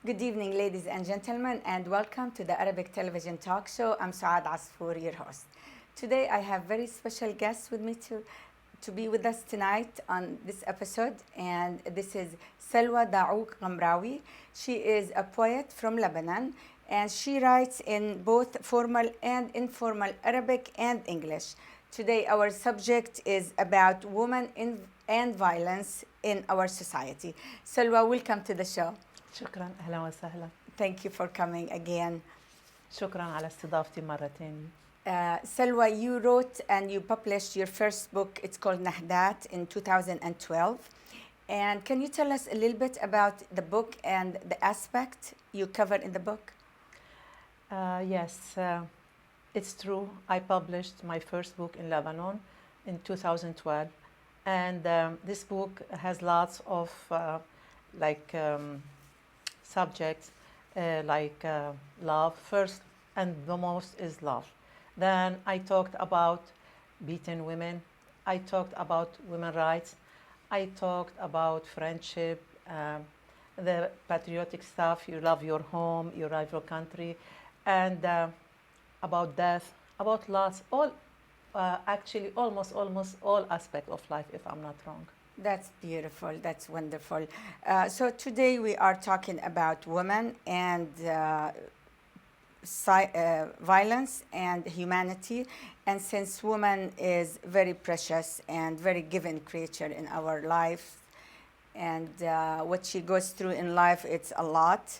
Good evening, ladies and gentlemen, and welcome to the Arabic Television Talk Show. I'm Saad Asfour, your host. Today, I have very special guests with me to be with us tonight on this episode, and this is Salwa Daouk Ghamrawi. She is a poet from Lebanon, and she writes in both formal and informal Arabic and English. Today, our subject is about women and violence in our society. Salwa, welcome to the show. شكرا أهلا وسهلا. Thank you for coming again. شكرا على استضافتي مرة تانية. Salwa, you wrote and you published your first book. It's called Nahdat in 2012. And can you tell us a little bit about the book and the aspect you cover in the book? Yes, it's true. I published my first book in Lebanon in 2012. And this book has lots of subjects like love first, and the most is love. Then I talked about beaten women. I talked about women's rights. I talked about friendship, the patriotic stuff. You love your home, you love your country, and about death, about loss. All actually almost all aspects of life, if I'm not wrong. That's beautiful. That's wonderful. So today we are talking about women and violence and humanity. And since woman is very precious and very given creature in our life, and what she goes through in life, it's a lot.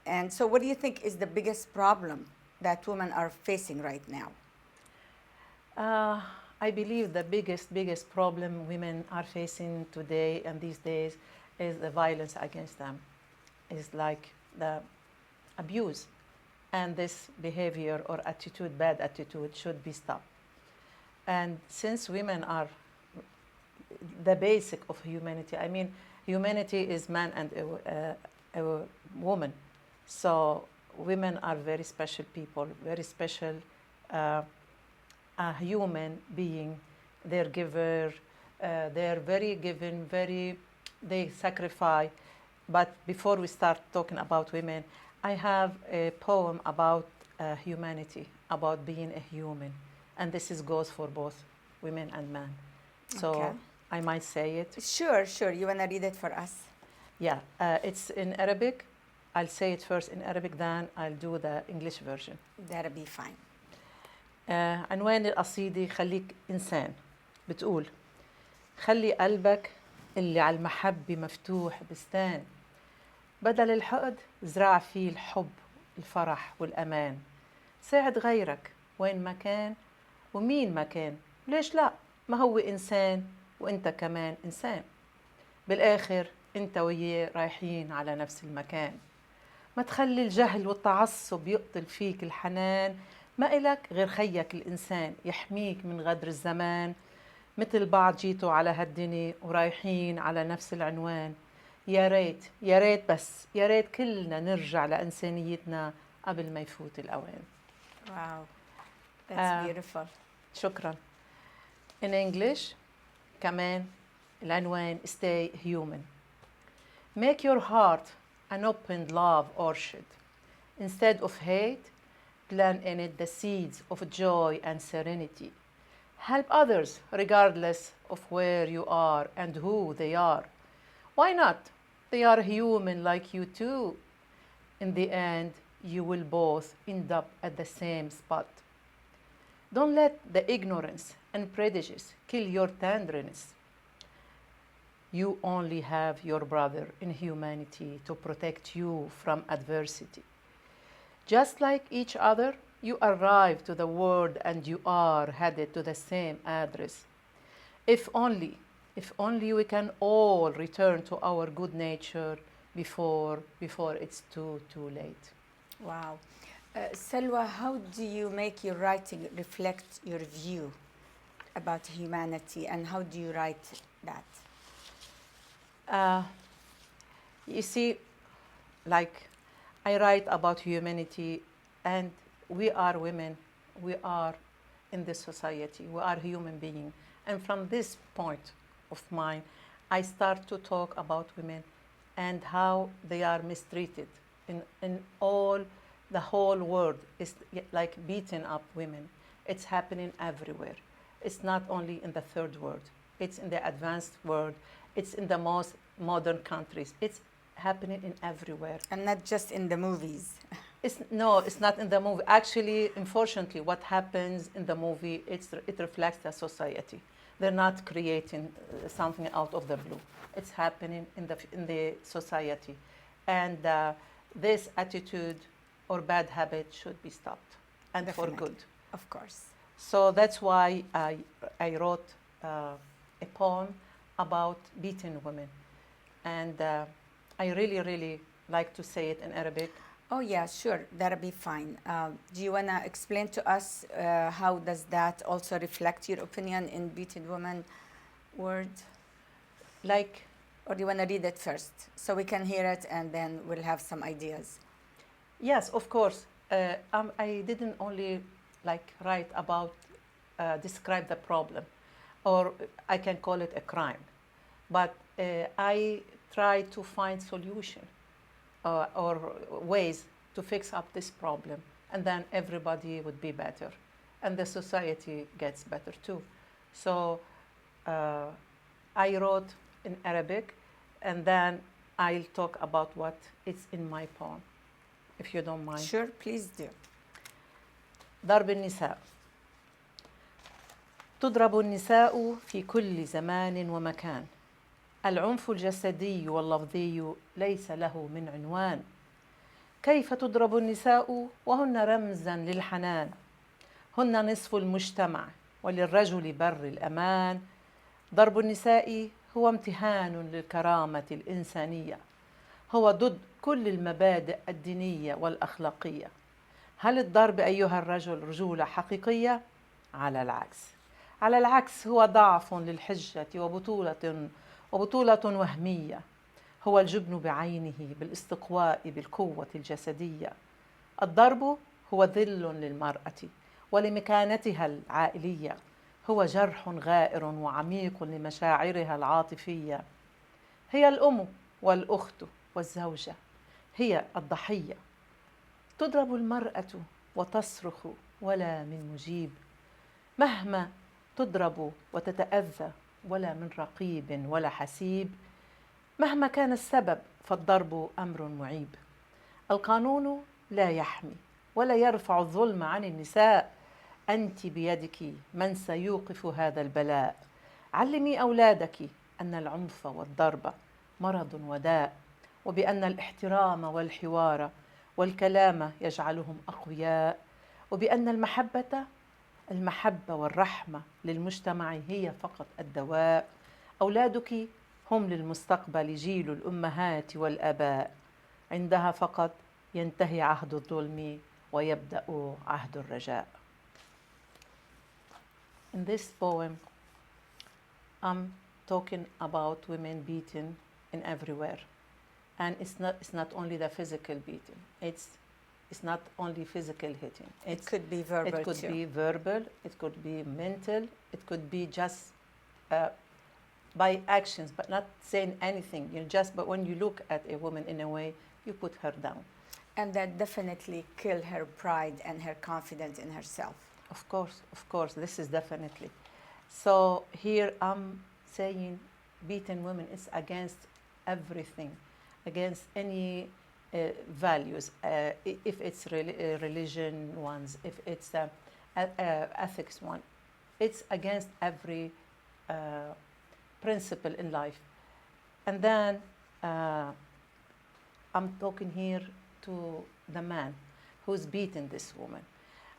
And so what do you think is the biggest problem that women are facing right now? I believe the biggest problem women are facing today and these days is the violence against them. Is like the abuse. And this behavior or attitude, bad attitude, should be stopped. And since women are the basic of humanity, I mean, humanity is man and a woman. So women are very special people, very special a human being. They're giver, they're very given, they sacrifice. But before we start talking about women, I have a poem about humanity, about being a human. And this goes for both women and men. So Okay. I might say it. Sure. You want to read it for us? Yeah, it's in Arabic. I'll say it first in Arabic, then I'll do the English version. That'll be fine. عنوان القصيدة خليك إنسان. بتقول: خلي قلبك اللي على المحبة مفتوح بستان، بدل الحقد زرع فيه الحب الفرح والأمان. ساعد غيرك وين ما كان ومين ما كان، ليش لا؟ ما هو إنسان وإنت كمان إنسان. بالآخر إنت وياه رايحين على نفس المكان. ما تخلي الجهل والتعصب يقتل فيك الحنان، ما إلك غير خيك الإنسان يحميك من غدر الزمان. مثل بعض جيتوا على هالدنيا ورايحين على نفس العنوان. يا ريت بس يا ريت كلنا نرجع لإنسانيتنا قبل ما يفوت الأوان. Wow. That's beautiful. شكرا. In English كمان العنوان Stay Human. Make your heart an open love orchard. Instead of hate, plant in it the seeds of joy and serenity. Help others regardless of where you are and who they are. Why not? They are human like you too. In the end, you will both end up at the same spot. Don't let the ignorance and prejudice kill your tenderness. You only have your brother in humanity to protect you from adversity. Just like each other, you arrive to the world and you are headed to the same address. If only we can all return to our good nature before it's too late. Wow. Salwa, how do you make your writing reflect your view about humanity, and how do you write that? You see, like I write about humanity, and we are women, we are in this society, we are human beings. And from this point of mine, I start to talk about women and how they are mistreated in all the whole world is like beating up women. It's happening everywhere. It's not only in the third world. It's in the advanced world. It's in the most modern countries. It's happening in everywhere. And not just in the movies. It's not in the movie. Actually, unfortunately, what happens in the movie, it reflects the society. They're not creating something out of the blue. It's happening in the society, and this attitude or bad habit should be stopped, and Definitely. for good. Of course. So that's why I wrote a poem about beating women, and I really like to say it in Arabic. Oh yeah, sure. That'll be fine. Do you wanna explain to us how does that also reflect your opinion in beaten woman word, Like, or do you wanna read it first so we can hear it and then we'll have some ideas? yes, of course. I didn't only like write about describe the problem, or I can call it a crime, but I try to find solution or ways to fix up this problem, and then everybody would be better, and the society gets better too. So I wrote in Arabic, and then I'll talk about what is in my poem, if you don't mind. Sure, please do. ضرب النساء. تضرب النساء في كل زمان ومكان. العنف الجسدي واللفظي ليس له من عنوان. كيف تضرب النساء وهن رمزا للحنان؟ هن نصف المجتمع وللرجل بر الأمان. ضرب النساء هو امتهان للكرامة الإنسانية، هو ضد كل المبادئ الدينية والأخلاقية. هل الضرب أيها الرجل رجولة حقيقية؟ على العكس. على العكس هو ضعف للحجة وبطولة وهمية. هو الجبن بعينه بالاستقواء بالقوة الجسدية. الضرب هو ذل للمرأة ولمكانتها العائلية. هو جرح غائر وعميق لمشاعرها العاطفية. هي الأم والأخت والزوجة، هي الضحية. تضرب المرأة وتصرخ ولا من مجيب، مهما تضرب وتتأذى ولا من رقيب ولا حسيب. مهما كان السبب فالضرب أمر معيب. القانون لا يحمي ولا يرفع الظلم عن النساء. أنت بيدك من سيوقف هذا البلاء. علمي أولادك أن العنف والضرب مرض وداء، وبأن الاحترام والحوار والكلام يجعلهم أقوياء، وبأن المحبة والرحمة للمجتمع هي فقط الدواء. أولادك هم للمستقبل جيل الأمهات والآباء. عندها فقط ينتهي عهد الظلم ويبدأ عهد الرجاء. In this poem, I'm talking about women beaten in everywhere. And it's not only the physical beating. It's not only physical hitting. It could be verbal It could too. be verbal. It could be mental. It could be just by actions, but not saying anything. But when you look at a woman in a way, you put her down. And that definitely kill her pride and her confidence in herself. Of course, this is definitely. So here I'm saying beaten women is against everything, against any values, if it's religion ones, if it's ethics one. It's against every principle in life. And then I'm talking here to the man who's beaten this woman.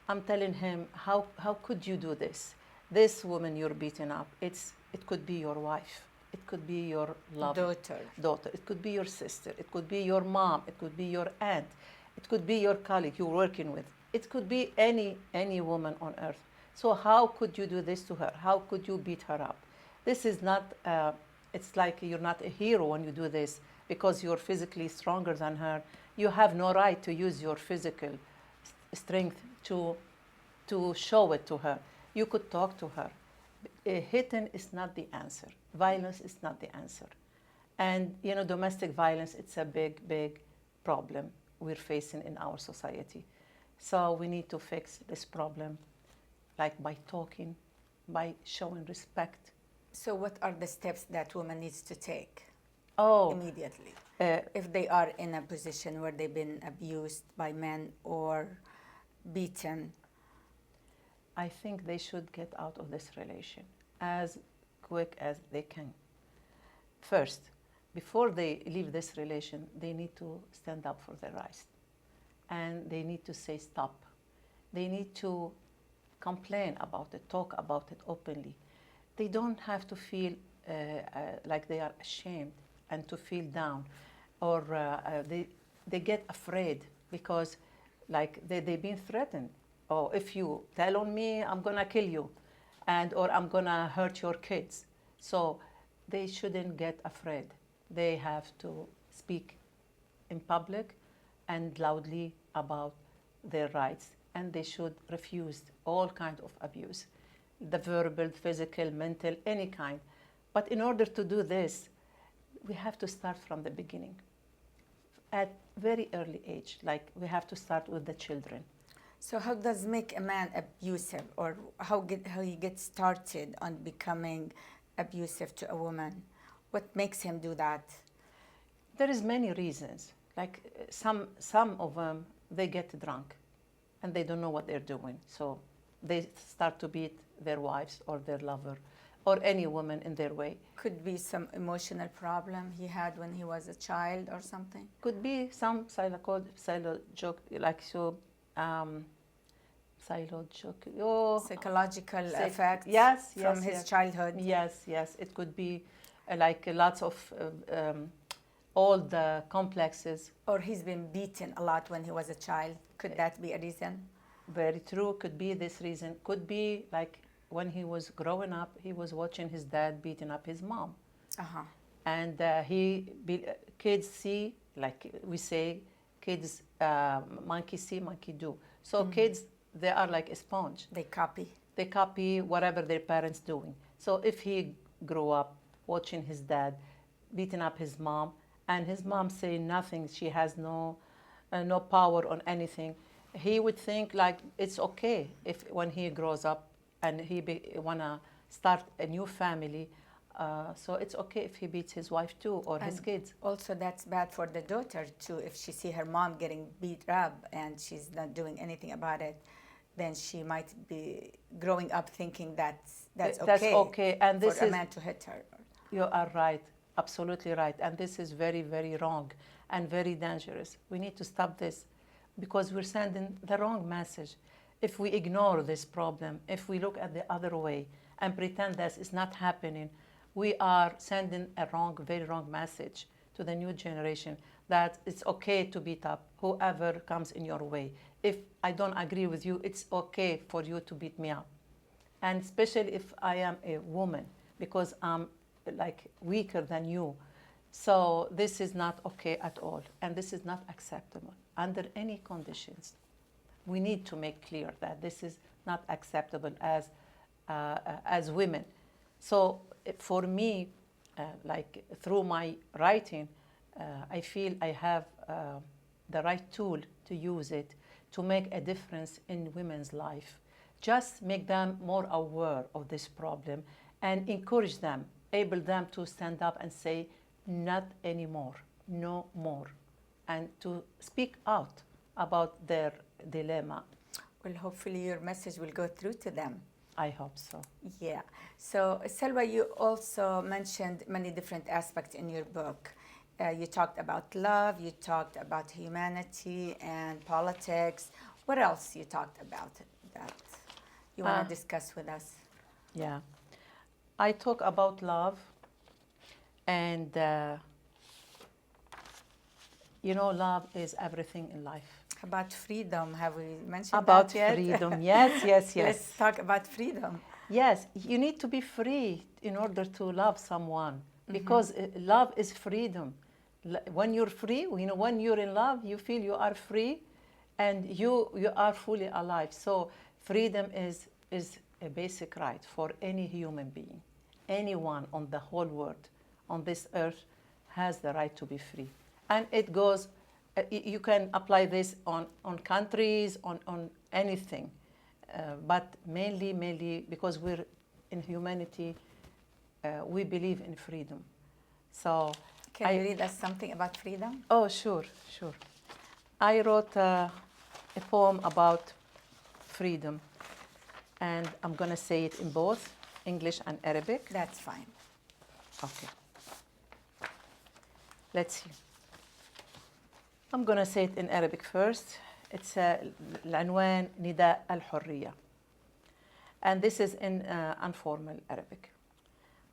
I'm telling him, how could you do this? This woman you're beating up, it could be your wife. It could be your daughter. It could be your sister. It could be your mom. It could be your aunt. It could be your colleague you're working with. It could be any woman on earth. So how could you do this to her? How could you beat her up? This is not, it's like you're not a hero when you do this because you're physically stronger than her. You have no right to use your physical strength to show it to her. You could talk to her. Hitting is not the answer. Violence is not the answer. And domestic violence, it's a big problem we're facing in our society. So we need to fix this problem, like by talking, by showing respect. So what are the steps that woman needs to take Oh, immediately uh, if they are in a position where they've been abused by men or beaten? I think they should get out of this relation as quick as they can. First, before they leave this relation, they need to stand up for their rights. And they need to say stop. They need to complain about it, talk about it openly. They don't have to feel like they are ashamed and to feel down, or they get afraid because like they've been threatened. Oh, if you tell on me, I'm gonna kill you, and or I'm gonna hurt your kids. So they shouldn't get afraid. They have to speak in public and loudly about their rights, and they should refuse all kind of abuse, the verbal, physical, mental, any kind. But in order to do this, we have to start from the beginning, at very early age. Like we have to start with the children. So how does make a man abusive, or how he gets started on becoming abusive to a woman? What makes him do that? There is many reasons. Like some of them, they get drunk and they don't know what they're doing. So they start to beat their wives or their lover or any woman in their way. Could be some emotional problem he had when he was a child or something. Could be some psychological, like so, psychological. Oh, Psychological effects yes, from yes, his yes. childhood. Yes, yes. It could be like lots of all the complexes. Or he's been beaten a lot when he was a child. Could that be a reason? Very true. Could be this reason. Could be like when he was growing up, he was watching his dad beating up his mom. Uh-huh. And kids see, like we say, kids monkey see, monkey do. So kids, they are like a sponge. They copy. They copy whatever their parents doing. So if he grew up watching his dad beating up his mom, and his mom saying nothing, she has no power on anything, he would think like it's okay if when he grows up and he wanna start a new family, so it's okay if he beats his wife too or his And kids. Also, that's bad for the daughter too. If she see her mom getting beat up and she's not doing anything about it, then she might be growing up thinking that's okay, and this for a is man to hit her. you are right, absolutely right, and this is very, very wrong and very dangerous. We need to stop this because we're sending the wrong message. If we ignore this problem, if we look at the other way and pretend that it's not happening, we are sending a wrong, very wrong message to the new generation that it's okay to beat up whoever comes in your way. If I don't agree with you, it's okay for you to beat me up. And especially if I am a woman, because I'm like weaker than you. So this is not okay at all, and this is not acceptable under any conditions. We need to make clear that this is not acceptable as women. So for me, like through my writing, I feel I have the right tool to use it to make a difference in women's life. Just make them more aware of this problem and encourage them, able them to stand up and say, not anymore, no more, and to speak out about their dilemma. Well, hopefully your message will go through to them. I hope so. Yeah. So, Selwa, you also mentioned many different aspects in your book. You talked about love, you talked about humanity and politics. What else you talked about that you want to discuss with us? Yeah. I talk about love and, love is everything in life. About freedom, have we mentioned About that yet? freedom, yes, yes, yes. Let's talk about freedom. Yes, you need to be free in order to love someone because love is freedom. When you're free, when you're in love, you feel you are free and you are fully alive. So freedom is a basic right for any human being. Anyone on the whole world, on this earth, has the right to be free. And it goes You can apply this on countries, on anything, but mainly because we're in humanity, we believe in freedom. So, Can you read us something about freedom? oh, sure. I wrote a poem about freedom, and I'm gonna say it in both English and Arabic. That's fine. Okay. Let's see. I'm gonna say it in Arabic first. It's العنوان نداء الحرية. And this is in informal Arabic.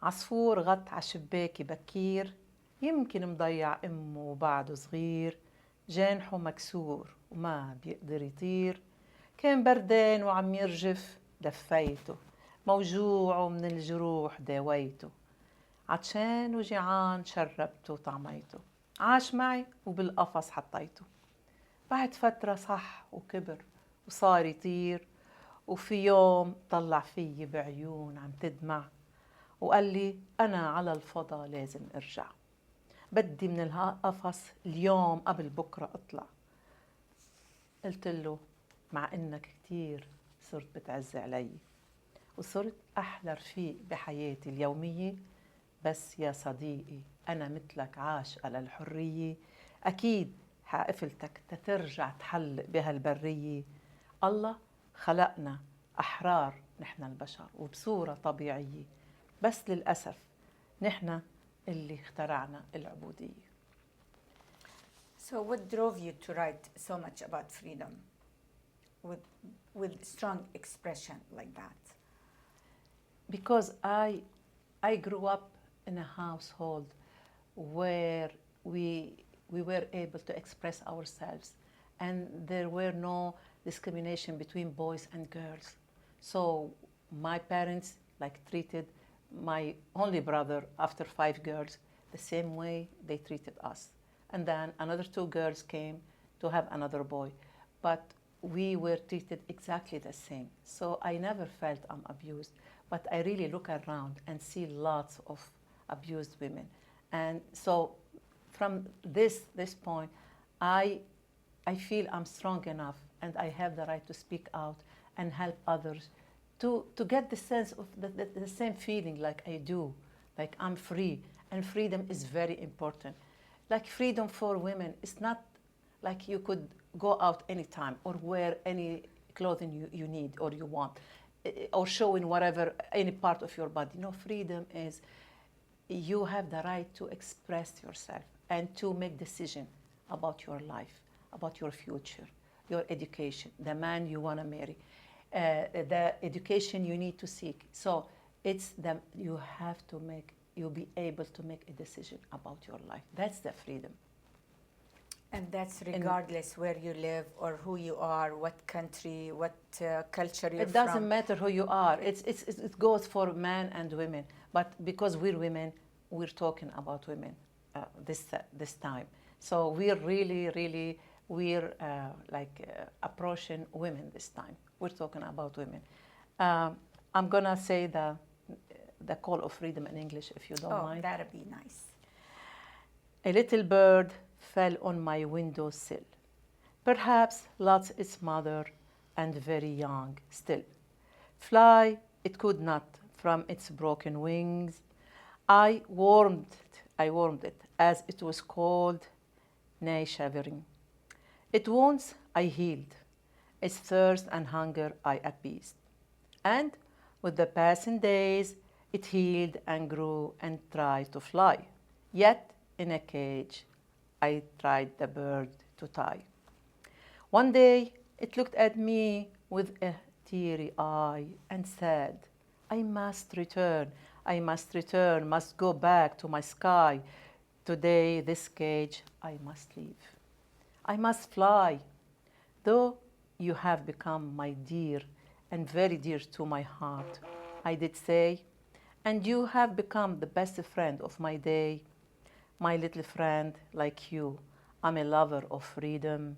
عصفور غط عشباكي بكير، يمكن مضيع أمه وبعده صغير، جانحه مكسور وما بيقدر يطير، كان بردان وعم يرجف دفيته، موجوع ومن الجروح داويته، عطشان وجيعان شربته وطعميته، عاش معي وبالقفص حطيته. بعد فترة صح وكبر وصار يطير، وفي يوم طلع فيي بعيون عم تدمع، وقال لي أنا على الفضا لازم أرجع، بدي من القفص اليوم قبل بكرة أطلع. قلت له مع إنك كتير صرت بتعز علي، وصرت أحلى رفيق بحياتي اليومية، بس يا صديقي أنا مثلك عاشقة للحرية، أكيد حقفلتك تترجع تحل بهالبرية. الله خلقنا أحرار نحن البشر وبصورة طبيعية، بس للأسف نحن اللي اخترعنا العبودية. So what drove you to write so much about freedom with strong expression like that? Because I grew up in a household where we were able to express ourselves, and there were no discrimination between boys and girls. So my parents treated my only brother after 5 girls the same way they treated us. And then another 2 girls came to have another boy. But we were treated exactly the same. So I never felt I'm abused. But I really look around and see lots of abused women. And so from this point, I feel I'm strong enough and I have the right to speak out and help others to get the sense of the same feeling like I do, like I'm free. And freedom is very important. Like freedom for women, it's not like you could go out anytime or wear any clothing you need or you want, or show in whatever, any part of your body. No, freedom is you have the right to express yourself and to make decision about your life, about your future, your education, the man you want to marry, the education you need to seek. So it's you'll be able to make a decision about your life. That's the freedom. And that's regardless where you live or who you are, what country, what culture you're from. It doesn't matter who you are. It goes for men and women. But because we're women, we're talking about women this time. So we're really approaching women this time. We're talking about women. I'm gonna say the call of freedom in English, if you don't mind. Oh, that'd be nice. A little bird fell on my windowsill. Perhaps lost its mother and very young still. Fly it could not from its broken wings. I warmed it as it was cold, nay shivering. Its wounds I healed, its thirst and hunger I appeased. And with the passing days, it healed and grew and tried to fly. Yet in a cage, I tried the bird to tie. One day, it looked at me with a teary eye and said, I must return, must go back to my sky. Today, this cage I must leave. I must fly, though you have become my dear and very dear to my heart, I did say, and you have become the best friend of my day. My little friend, like you, I'm a lover of freedom.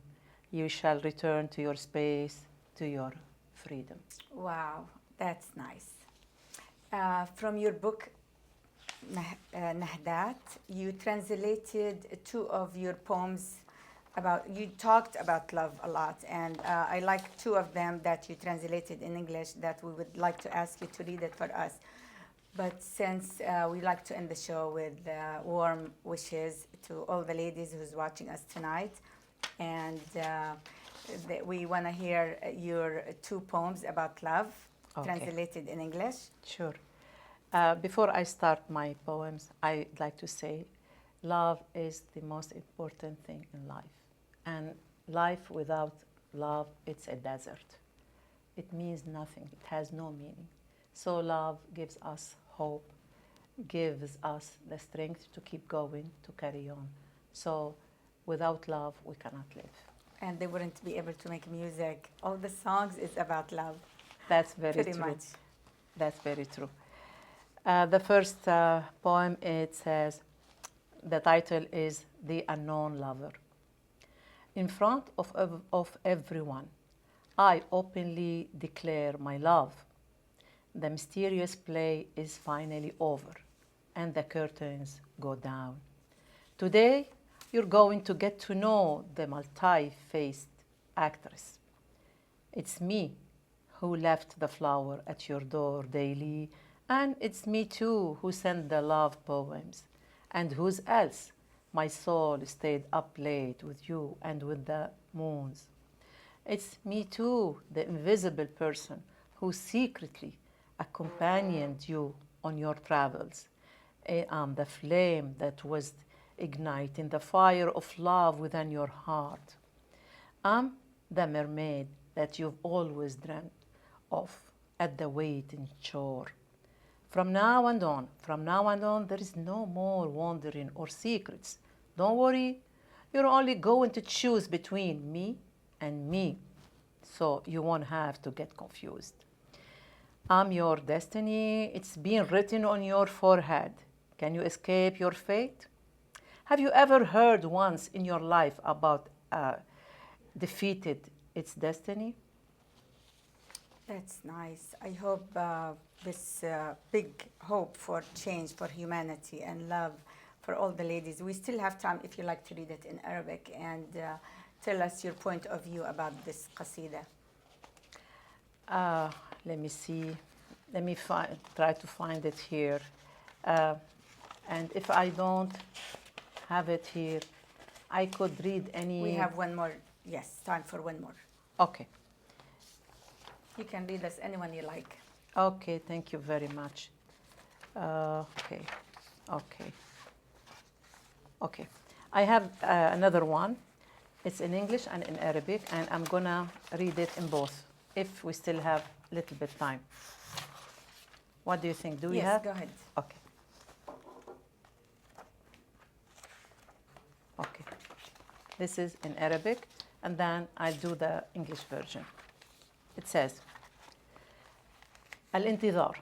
You shall return to your space, to your freedom. Wow, that's nice. From your book, Nahdat, you translated 2 of your poems about, you talked about love a lot, and I like two of them that you translated in English that we would like to ask you to read it for us. But since we like to end the show with warm wishes to all the ladies who's watching us tonight, and we want to hear your two poems about love, Okay. translated in English. Sure. Before I start my poems, I'd like to say love is the most important thing in life. And life without love, it's a desert. It means nothing, it has no meaning. So love gives us hope, gives us the strength to keep going, to carry on. So without love, we cannot live. And they wouldn't be able to make music. All the songs is about love, That's very pretty true. much. That's very true. The first poem, it says, the title is The Unknown Lover. In front of everyone, I openly declare my love. The mysterious play is finally over, and the curtains go down. Today, you're going to get to know the multi-faced actress. It's me who left the flower at your door daily, and it's me too who sent the love poems. And whose else? My soul stayed up late with you and with the moons. It's me too, the invisible person who secretly accompanied you on your travels. I'm the flame that was igniting the fire of love within your heart. I'm the mermaid that you've always dreamt of at the waiting shore. From now and on, there is no more wandering or secrets. Don't worry, you're only going to choose between me and me, so you won't have to get confused. I'm your destiny, it's been written on your forehead. Can you escape your fate? Have you ever heard once in your life about defeated its destiny? That's nice. I hope this big hope for change for humanity and love for all the ladies. We still have time if you like to read it in Arabic and tell us your point of view about this qasida. Let me see. Let me try to find it here. And if I don't have it here, I could read any. We have one more. Yes, time for one more. Okay. You can read us anyone you like. Okay, thank you very much. Okay. I have another one. It's in English and in Arabic, and I'm gonna read it in both if we still have a little bit time. What do you think? Do we Yes, have? go ahead. Okay. Okay. This is in Arabic, and then I'll do the English version. It says, الانتظار.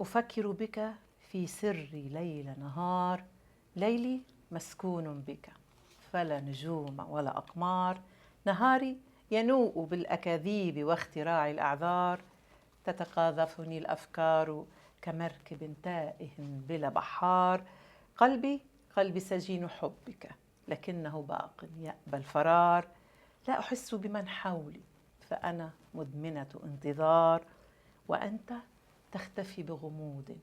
أفكر بك في سري ليل نهار، ليلي مسكون بك، فلا نجوم ولا أقمار، نهاري ينوء بالأكاذيب واختراع الأعذار، تتقاذفني الأفكار كمركب تائه بلا بحار، قلبي سجين حبك، لكنه باق يأبى الفرار، لا أحس بمن حولي، فأنا مدمنة انتظار، وأنت تختفي بغموض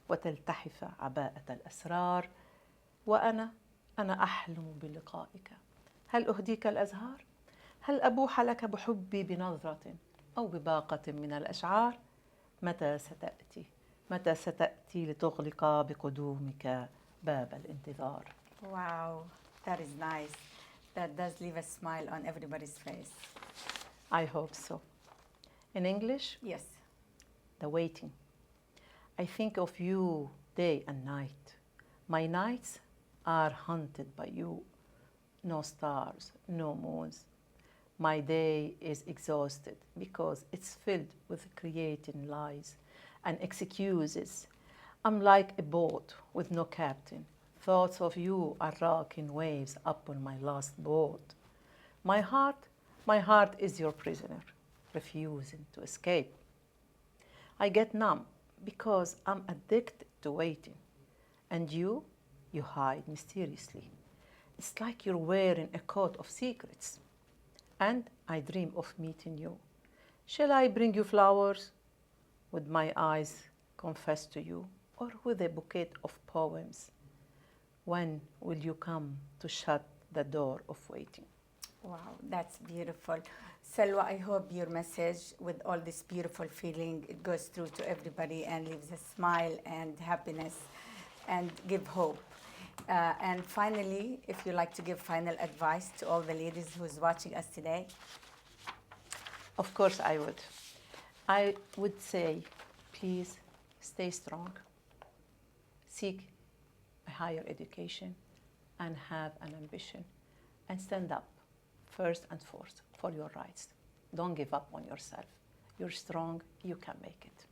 وتلتحف عباءة الأسرار، وأنا أحلم بلقائك، هل أهديك الأزهار؟ هل أبوح لك بحبي بنظرة أو بباقة من الأشعار؟ متى ستأتي لتغلق بقدومك باب الانتظار؟ Wow, that is nice. That does leave a smile on everybody's face. I hope so. In English, Yes. the waiting. I think of you day and night. My nights are haunted by you. No stars, no moons. My day is exhausted because it's filled with creating lies and excuses. I'm like a boat with no captain. Thoughts of you are rocking waves up on my last boat. My heart is your prisoner, refusing to escape. I get numb because I'm addicted to waiting. And you hide mysteriously. It's like you're wearing a coat of secrets. And I dream of meeting you. Shall I bring you flowers? With my eyes confess to you, or with a bouquet of poems? When will you come to shut the door of waiting? Wow, that's beautiful. Salwa, I hope your message with all this beautiful feeling, it goes through to everybody and leaves a smile and happiness and give hope. And finally, if you like to give final advice to all the ladies who's watching us today. Of course I would. I would say, please stay strong, seek a higher education, and have an ambition, and stand up first and foremost for your rights. Don't give up on yourself. You're strong, you can make it.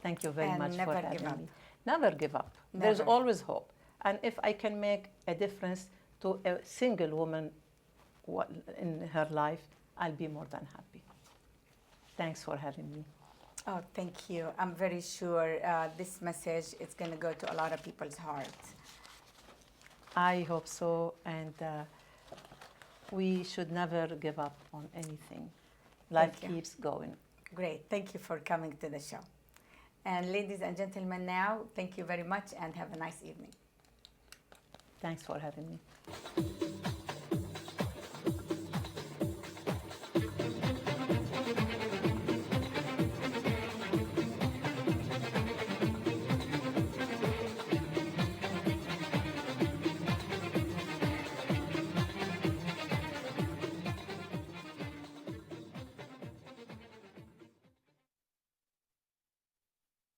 Thank you very And much never for give having up. me. Never give up. There's Never. always hope. And if I can make a difference to a single woman in her life, I'll be more than happy. Thanks for having me. Oh, thank you. I'm very sure this message is going to go to a lot of people's hearts. I hope so, and we should never give up on anything. Life Thank you. keeps going. Great. Thank you for coming to the show. And ladies and gentlemen, now, thank you very much and have a nice evening. Thanks for having me.